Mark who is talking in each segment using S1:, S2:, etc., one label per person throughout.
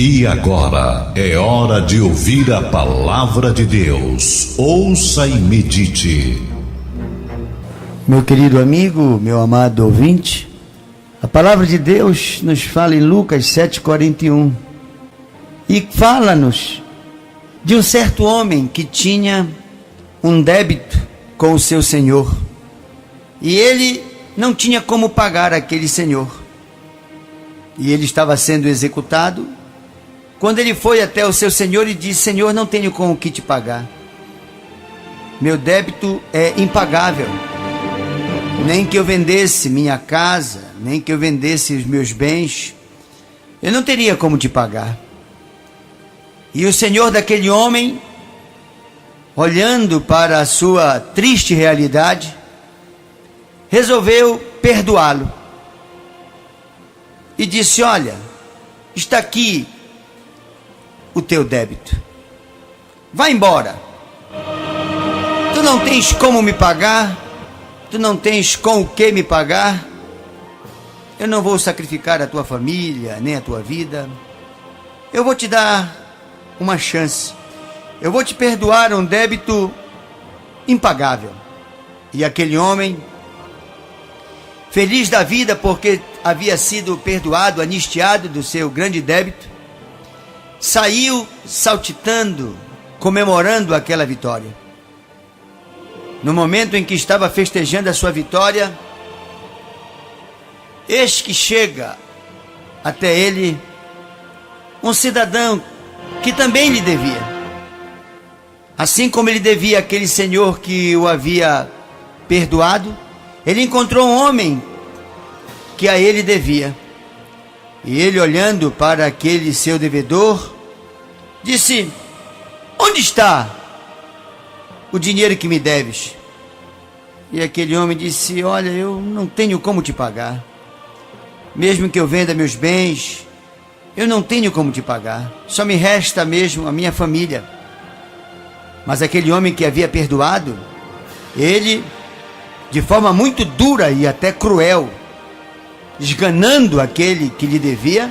S1: E agora é hora de ouvir a palavra de Deus. Ouça e medite.
S2: Meu querido amigo, meu amado ouvinte, a palavra de Deus nos fala em Lucas 7,41 e fala-nos de um certo homem que tinha um débito com o seu senhor e ele não tinha como pagar aquele senhor e ele estava sendo executado. Quando ele foi até o seu senhor e disse: Senhor, não tenho com o que te pagar, meu débito é impagável, nem que eu vendesse minha casa, nem que eu vendesse os meus bens, eu não teria como te pagar. E o senhor daquele homem, olhando para a sua triste realidade, resolveu perdoá-lo e disse: olha, está aqui o teu débito, vai embora, tu não tens como me pagar, tu não tens com o que me pagar, eu não vou sacrificar a tua família, nem a tua vida, eu vou te dar uma chance, eu vou te perdoar um débito impagável. E aquele homem, feliz da vida porque havia sido perdoado, anistiado do seu grande débito, saiu saltitando, comemorando aquela vitória. No momento em que estava festejando a sua vitória, eis que chega até ele um cidadão que também lhe devia. Assim como ele devia àquele senhor que o havia perdoado, ele encontrou um homem que a ele devia. E ele, olhando para aquele seu devedor, disse: onde está o dinheiro que me deves? E aquele homem disse: olha, eu não tenho como te pagar, mesmo que eu venda meus bens, eu não tenho como te pagar, só me resta mesmo a minha família. Mas aquele homem que havia perdoado, ele, de forma muito dura e até cruel, esganando aquele que lhe devia,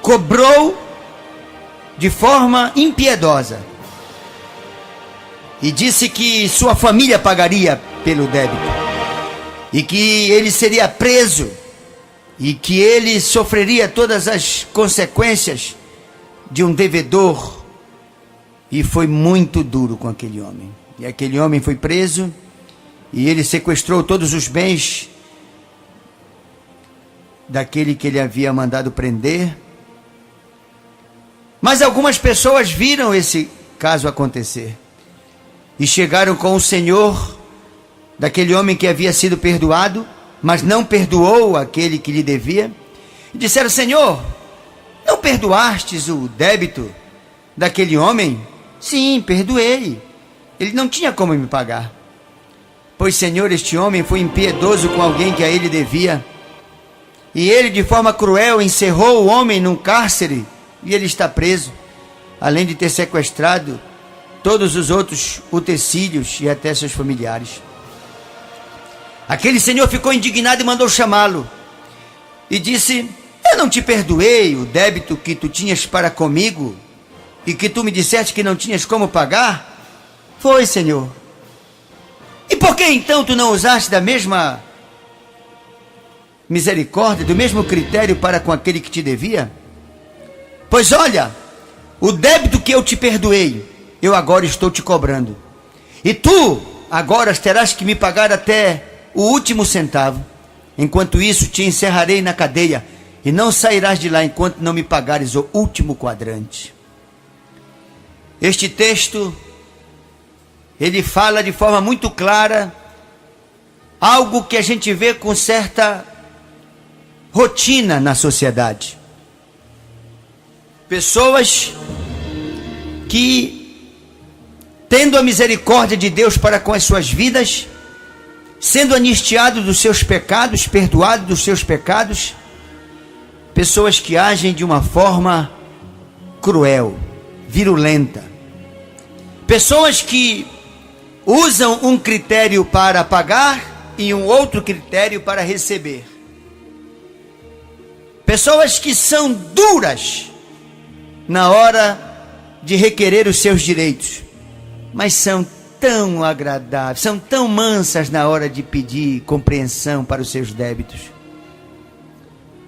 S2: cobrou de forma impiedosa e disse que sua família pagaria pelo débito e que ele seria preso e que ele sofreria todas as consequências de um devedor. E foi muito duro com aquele homem. E aquele homem foi preso e ele sequestrou todos os bens daquele que ele havia mandado prender. Mas algumas pessoas viram esse caso acontecer e chegaram com o senhor daquele homem que havia sido perdoado, mas não perdoou aquele que lhe devia, e disseram: Senhor, não perdoastes o débito daquele homem? Sim, perdoei, ele não tinha como me pagar. Pois, Senhor, este homem foi impiedoso com alguém que a ele devia, e ele, de forma cruel, encerrou o homem num cárcere, e ele está preso, além de ter sequestrado todos os outros utensílios e até seus familiares. Aquele senhor ficou indignado e mandou chamá-lo, e disse: eu não te perdoei o débito que tu tinhas para comigo, e que tu me disseste que não tinhas como pagar? Foi, Senhor. E por que então tu não usaste da mesma misericórdia, do mesmo critério para com aquele que te devia? Pois olha, o débito que eu te perdoei, eu agora estou te cobrando. E tu agora terás que me pagar até o último centavo. Enquanto isso, te encerrarei na cadeia e não sairás de lá enquanto não me pagares o último quadrante. Este texto, ele fala de forma muito clara algo que a gente vê com certa rotina na sociedade. Pessoas que, tendo a misericórdia de Deus para com as suas vidas, sendo anistiados dos seus pecados, perdoados dos seus pecados, pessoas que agem de uma forma cruel, virulenta, pessoas que usam um critério para pagar e um outro critério para receber. pessoas que são duras na hora de requerer os seus direitos, mas são tão agradáveis, são tão mansas na hora de pedir compreensão para os seus débitos.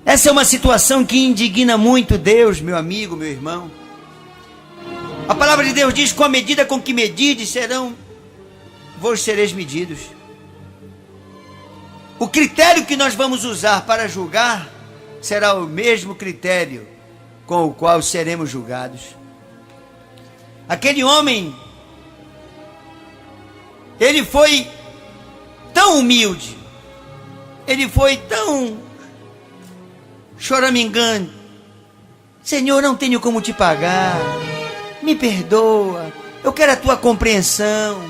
S2: Essa é uma situação que indigna muito Deus, meu amigo, meu irmão. A palavra de Deus diz: com a medida com que medides, vos sereis medidos. O critério que nós vamos usar para julgar será o mesmo critério com o qual seremos julgados. Aquele homem, ele foi tão humilde, ele foi tão choramingando: Senhor, não tenho como te pagar, me perdoa, eu quero a tua compreensão,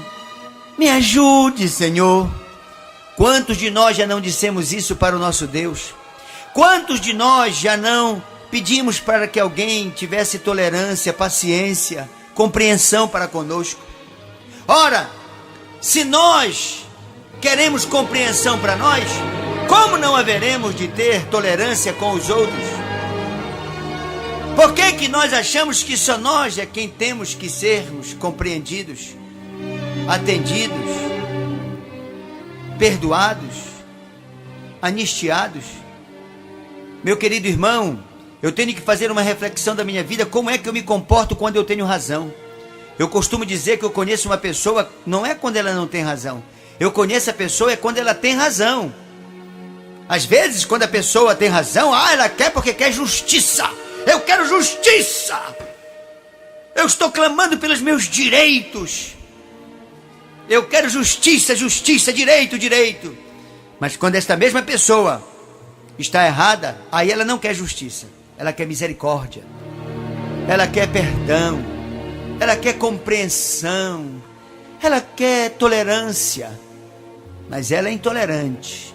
S2: me ajude, Senhor. Quantos de nós já não dissemos isso para o nosso Deus? Quantos de nós já não pedimos para que alguém tivesse tolerância, paciência, compreensão para conosco? Ora, se nós queremos compreensão para nós, como não haveremos de ter tolerância com os outros? Por que que nós achamos que só nós é quem temos que sermos compreendidos, atendidos, perdoados, anistiados? Meu querido irmão, eu tenho que fazer uma reflexão da minha vida. Como é que eu me comporto quando eu tenho razão? Eu costumo dizer que eu conheço uma pessoa, não é quando ela não tem razão. Eu conheço a pessoa é quando ela tem razão. Às vezes, quando a pessoa tem razão, ela quer porque quer justiça. Eu quero justiça. Eu estou clamando pelos meus direitos. Eu quero justiça, justiça, direito, direito. Mas quando esta mesma pessoa está errada, aí ela não quer justiça. Ela quer misericórdia. Ela quer perdão. Ela quer compreensão. Ela quer tolerância. Mas ela é intolerante.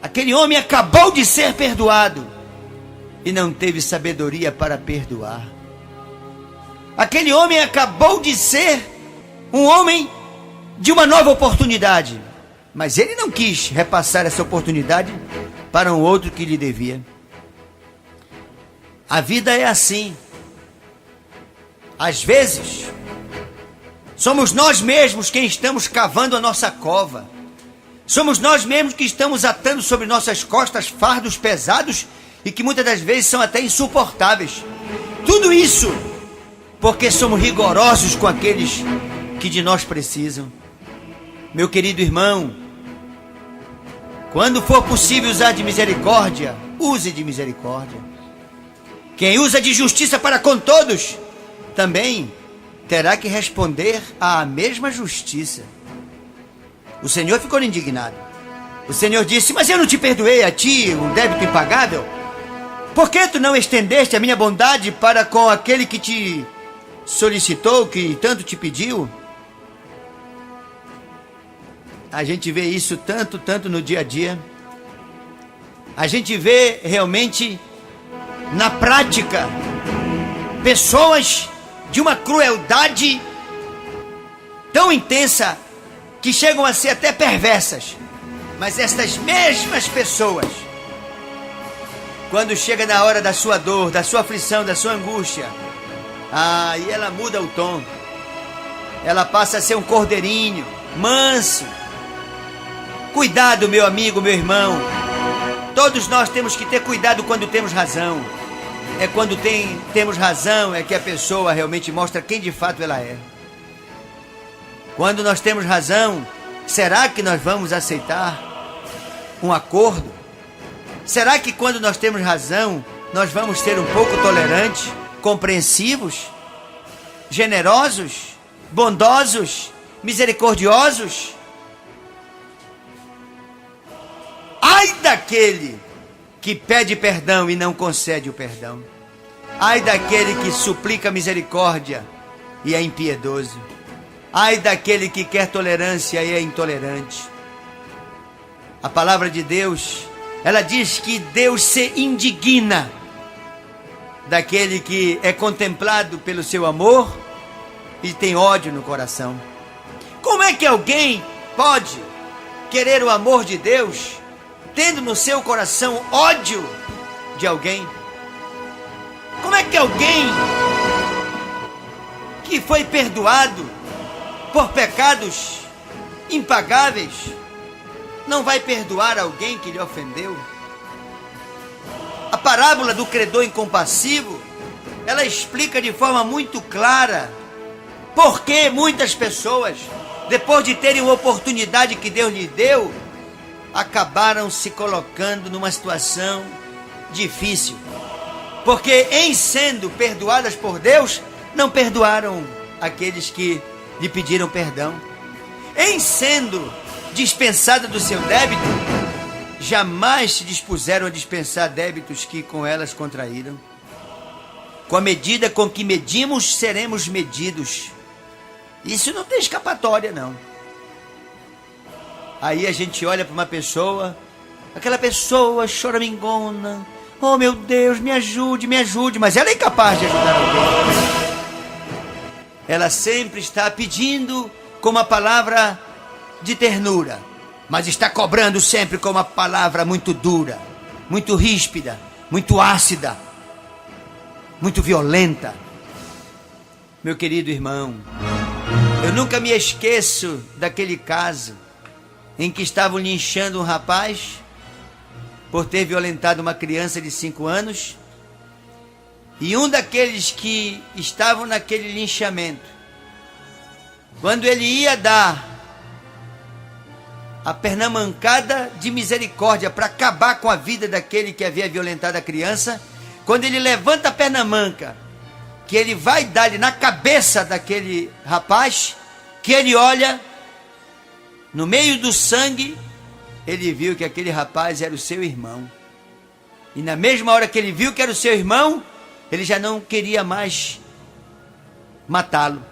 S2: Aquele homem acabou de ser perdoado e não teve sabedoria para perdoar. Aquele homem acabou de ser um homem de uma nova oportunidade, mas ele não quis repassar essa oportunidade para um outro que lhe devia. A vida é assim. Às vezes, somos nós mesmos quem estamos cavando a nossa cova. Somos nós mesmos que estamos atando sobre nossas costas fardos pesados e que muitas das vezes são até insuportáveis. Tudo isso porque somos rigorosos com aqueles que de nós precisam. Meu querido irmão, quando for possível usar de misericórdia, use de misericórdia. Quem usa de justiça para com todos, também terá que responder à mesma justiça. O Senhor ficou indignado. O Senhor disse: mas eu não te perdoei a ti um débito impagável? Por que tu não estendeste a minha bondade para com aquele que te solicitou, que tanto te pediu? A gente vê isso tanto no dia a dia. A gente vê realmente na prática pessoas de uma crueldade tão intensa que chegam a ser até perversas. Mas estas mesmas pessoas, quando chega na hora da sua dor, da sua aflição, da sua angústia, aí ela muda o tom. Ela passa a ser um cordeirinho, manso. Cuidado, meu amigo, meu irmão. Todos nós temos que ter cuidado quando temos razão. É quando temos razão é que a pessoa realmente mostra quem de fato ela é. Quando nós temos razão, será que nós vamos aceitar um acordo? Será que quando nós temos razão, nós vamos ser um pouco tolerantes, compreensivos, generosos, bondosos, misericordiosos? Ai daquele que pede perdão e não concede o perdão. Ai daquele que suplica misericórdia e é impiedoso. Ai daquele que quer tolerância e é intolerante. A palavra de Deus, ela diz que Deus se indigna daquele que é contemplado pelo seu amor e tem ódio no coração. Como é que alguém pode querer o amor de Deus tendo no seu coração ódio de alguém? Como é que alguém que foi perdoado por pecados impagáveis não vai perdoar alguém que lhe ofendeu? A parábola do credor incompassivo, ela explica de forma muito clara por que muitas pessoas, depois de terem uma oportunidade que Deus lhes deu, acabaram se colocando numa situação difícil. Porque em sendo perdoadas por Deus, não perdoaram aqueles que lhe pediram perdão. Em sendo dispensada do seu débito, jamais se dispuseram a dispensar débitos que com elas contraíram. Com a medida com que medimos, seremos medidos. Isso não tem escapatória, não. Aí a gente olha para uma pessoa, aquela pessoa choramingona, oh meu Deus, me ajude, mas ela é incapaz de ajudar alguém. Ela sempre está pedindo com uma palavra de ternura, mas está cobrando sempre com uma palavra muito dura, muito ríspida, muito ácida, muito violenta. Meu querido irmão, eu nunca me esqueço daquele caso em que estavam linchando um rapaz por ter violentado uma criança de 5 anos, e um daqueles que estavam naquele linchamento, quando ele ia dar a pernamancada de misericórdia para acabar com a vida daquele que havia violentado a criança, quando ele levanta a pernamanca, que ele vai dar-lhe na cabeça daquele rapaz, que ele olha, no meio do sangue, ele viu que aquele rapaz era o seu irmão. E na mesma hora que ele viu que era o seu irmão, ele já não queria mais matá-lo.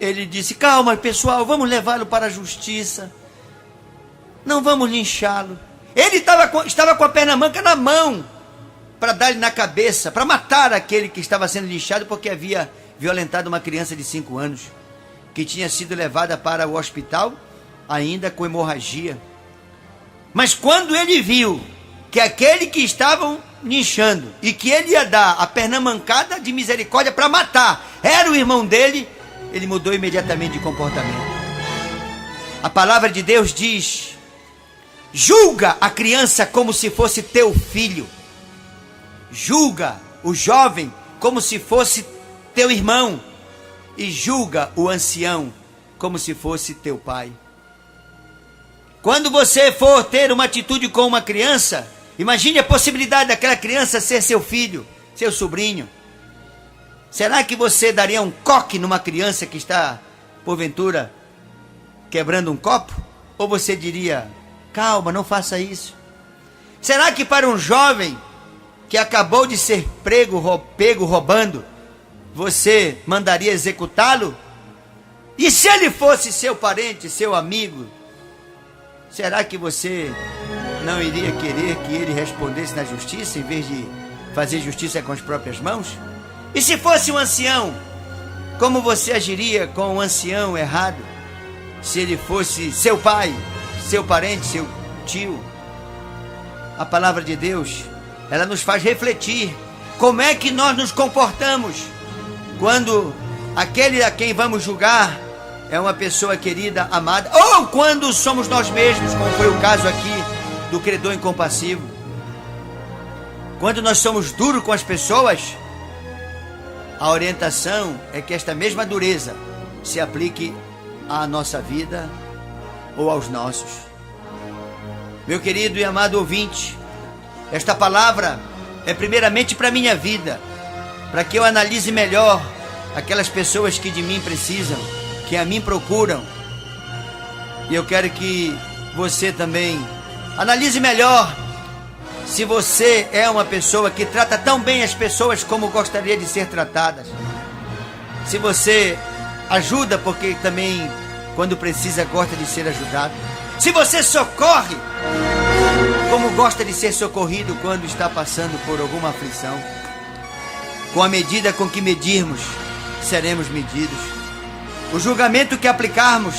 S2: Ele disse: calma pessoal, vamos levá-lo para a justiça, não vamos linchá-lo. Ele estava com a pernamanca na mão, para dar-lhe na cabeça, para matar aquele que estava sendo linchado, porque havia violentado uma criança de 5 anos, que tinha sido levada para o hospital, ainda com hemorragia. Mas quando ele viu que aquele que estavam linchando, e que ele ia dar a pernamancada de misericórdia para matar, era o irmão dele, ele mudou imediatamente de comportamento. A palavra de Deus diz: julga a criança como se fosse teu filho. Julga o jovem como se fosse teu irmão. E julga o ancião como se fosse teu pai. Quando você for ter uma atitude com uma criança, imagine a possibilidade daquela criança ser seu filho, seu sobrinho. Será que você daria um coque numa criança que está, porventura, quebrando um copo? Ou você diria: calma, não faça isso? Será que para um jovem que acabou de ser pego roubando, você mandaria executá-lo? E se ele fosse seu parente, seu amigo, será que você não iria querer que ele respondesse na justiça, em vez de fazer justiça com as próprias mãos? E se fosse um ancião, como você agiria com um ancião errado? Se ele fosse seu pai, seu parente, seu tio? A palavra de Deus, ela nos faz refletir como é que nós nos comportamos quando aquele a quem vamos julgar é uma pessoa querida, amada, ou quando somos nós mesmos, como foi o caso aqui do credor incompassivo. Quando nós somos duros com as pessoas, a orientação é que esta mesma dureza se aplique à nossa vida ou aos nossos. Meu querido e amado ouvinte, esta palavra é primeiramente para a minha vida, para que eu analise melhor aquelas pessoas que de mim precisam, que a mim procuram. E eu quero que você também analise melhor se você é uma pessoa que trata tão bem as pessoas como gostaria de ser tratadas. Se você ajuda porque também, quando precisa, gosta de ser ajudado. Se você socorre como gosta de ser socorrido quando está passando por alguma aflição. Com a medida com que medirmos, seremos medidos. O julgamento que aplicarmos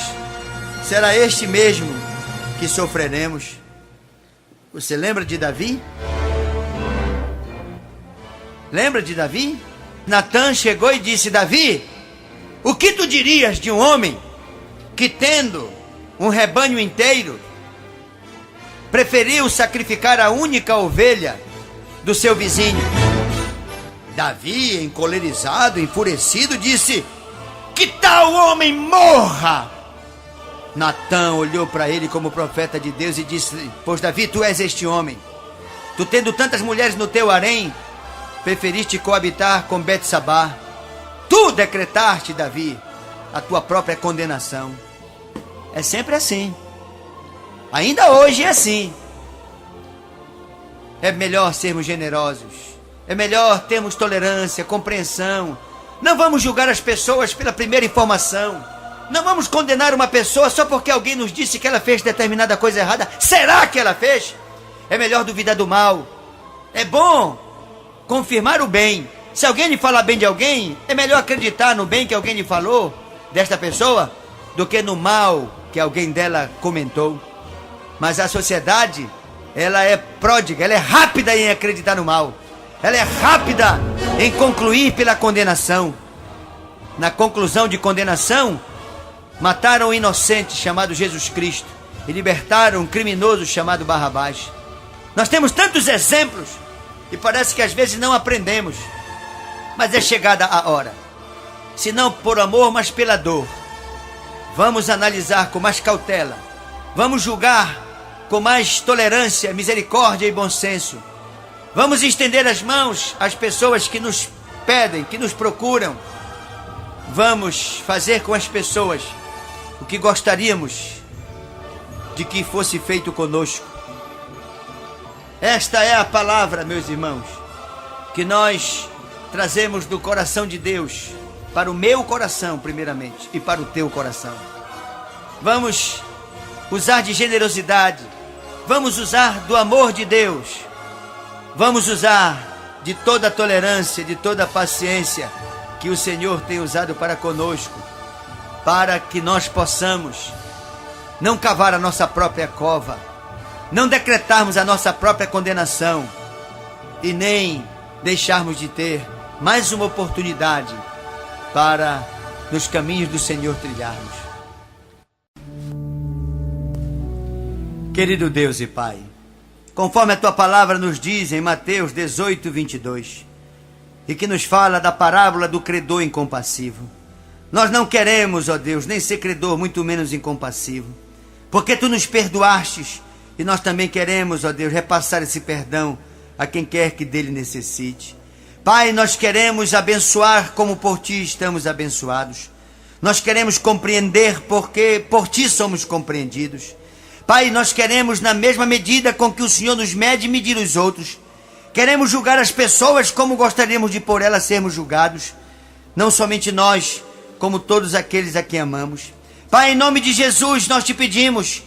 S2: será este mesmo que sofreremos. Você lembra de Davi? Lembra de Davi? Natã chegou e disse: Davi, o que tu dirias de um homem que, tendo um rebanho inteiro, preferiu sacrificar a única ovelha do seu vizinho? Davi, encolerizado, enfurecido, disse: que tal homem morra! Natã olhou para ele como profeta de Deus e disse: pois Davi, tu és este homem. Tu, tendo tantas mulheres no teu harém, preferiste coabitar com Betsabá. Tu decretaste, Davi, a tua própria condenação. É sempre assim. Ainda hoje é assim. É melhor sermos generosos. É melhor termos tolerância, compreensão. Não vamos julgar as pessoas pela primeira informação. Não vamos condenar uma pessoa só porque alguém nos disse que ela fez determinada coisa errada. Será que ela fez? É melhor duvidar do mal. É bom confirmar o bem. Se alguém lhe fala bem de alguém, é melhor acreditar no bem que alguém lhe falou desta pessoa do que no mal que alguém dela comentou. Mas a sociedade, ela é pródiga, ela é rápida em acreditar no mal. Ela é rápida em concluir pela condenação. Na conclusão de condenação, mataram um inocente chamado Jesus Cristo e libertaram um criminoso chamado Barrabás. Nós temos tantos exemplos e parece que às vezes não aprendemos. Mas é chegada a hora. Se não por amor, mas pela dor. Vamos analisar com mais cautela. Vamos julgar com mais tolerância, misericórdia e bom senso. Vamos estender as mãos às pessoas que nos pedem, que nos procuram. Vamos fazer com as pessoas o que gostaríamos de que fosse feito conosco. Esta é a palavra, meus irmãos, que nós trazemos do coração de Deus para o meu coração, primeiramente, e para o teu coração. Vamos usar de generosidade, vamos usar do amor de Deus, vamos usar de toda a tolerância, de toda a paciência que o Senhor tem usado para conosco, para que nós possamos não cavar a nossa própria cova, não decretarmos a nossa própria condenação e nem deixarmos de ter mais uma oportunidade para nos caminhos do Senhor trilharmos. Querido Deus e Pai, conforme a Tua palavra nos diz em Mateus 18, 22, e que nos fala da parábola do credor incompassivo, nós não queremos, ó Deus, nem ser credor, muito menos incompassivo, porque Tu nos perdoastes e nós também queremos, ó Deus, repassar esse perdão a quem quer que dele necessite. Pai, nós queremos abençoar como por Ti estamos abençoados. Nós queremos compreender porque por Ti somos compreendidos. Pai, nós queremos, na mesma medida com que o Senhor nos mede, medir os outros. Queremos julgar as pessoas como gostaríamos de por elas sermos julgados. Não somente nós, como todos aqueles a quem amamos. Pai, em nome de Jesus, nós Te pedimos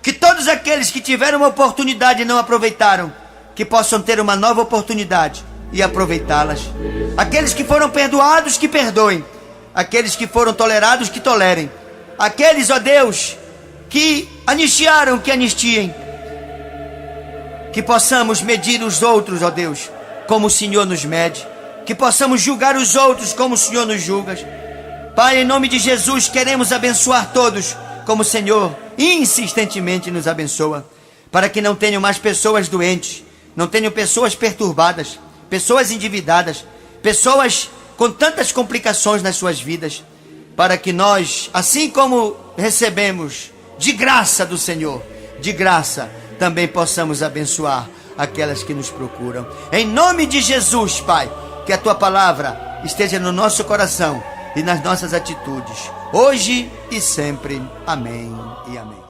S2: que todos aqueles que tiveram uma oportunidade e não aproveitaram, que possam ter uma nova oportunidade e aproveitá-las. Aqueles que foram perdoados, que perdoem. Aqueles que foram tolerados, que tolerem. Aqueles, ó Deus, que anistiaram, que anistiem. Que possamos medir os outros, ó Deus, como o Senhor nos mede. Que possamos julgar os outros como o Senhor nos julga. Pai, em nome de Jesus, queremos abençoar todos como o Senhor insistentemente nos abençoa. Para que não tenham mais pessoas doentes, não tenham pessoas perturbadas, pessoas endividadas, pessoas com tantas complicações nas suas vidas, para que nós, assim como recebemos de graça do Senhor, de graça também possamos abençoar aquelas que nos procuram. Em nome de Jesus, Pai, que a Tua palavra esteja no nosso coração e nas nossas atitudes, hoje e sempre. Amém e amém.